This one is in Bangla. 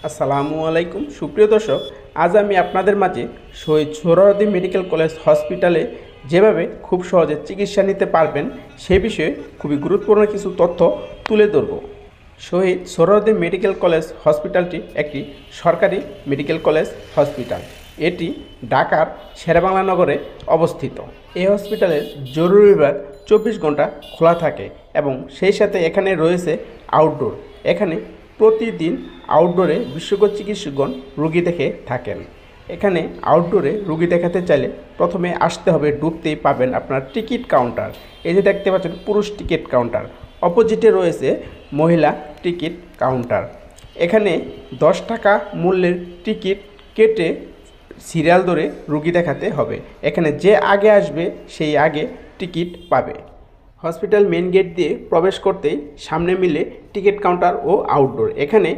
আসসালামু আলাইকুম সুপ্রিয় দর্শক, আজ আমি আপনাদের মাঝে শহীদ সোহরাওয়ার্দী মেডিকেল কলেজ হসপিটালে যেভাবে খুব সহজে চিকিৎসা নিতে পারবেন সেই বিষয়ে খুবই গুরুত্বপূর্ণ কিছু তথ্য তুলে ধরব। শহীদ সোহরাওয়ার্দী মেডিকেল কলেজ হসপিটালটি একটি সরকারি মেডিকেল কলেজ হসপিটাল। এটি ঢাকার শেরেবাংলা নগরে অবস্থিত। এই হসপিটালের জরুরি বিভাগ 24 ঘন্টা খোলা থাকে এবং সেই সাথে এখানে রয়েছে আউটডোর। এখানে প্রতিদিন আউটডোরে বিশেষজ্ঞ চিকিৎসকগণ রোগী দেখে থাকেন। এখানে আউটডোরে রোগী দেখাতে চাইলে প্রথমে আসতে হবে, ঢুকতেই পাবেন আপনার টিকিট কাউন্টার। এই যে দেখতে পাচ্ছেন পুরুষ টিকিট কাউন্টার, অপোজিটে রয়েছে মহিলা টিকিট কাউন্টার। এখানে 10 টাকা মূল্যের টিকিট কেটে সিরিয়াল ধরে রোগী দেখাতে হবে। এখানে যে আগে আসবে সেই আগে টিকিট পাবে। হসপিটাল মেন গেট দিয়ে প্রবেশ করতেই সামনে মিলে টিকিট কাউন্টার ও আউটডোর। এখানে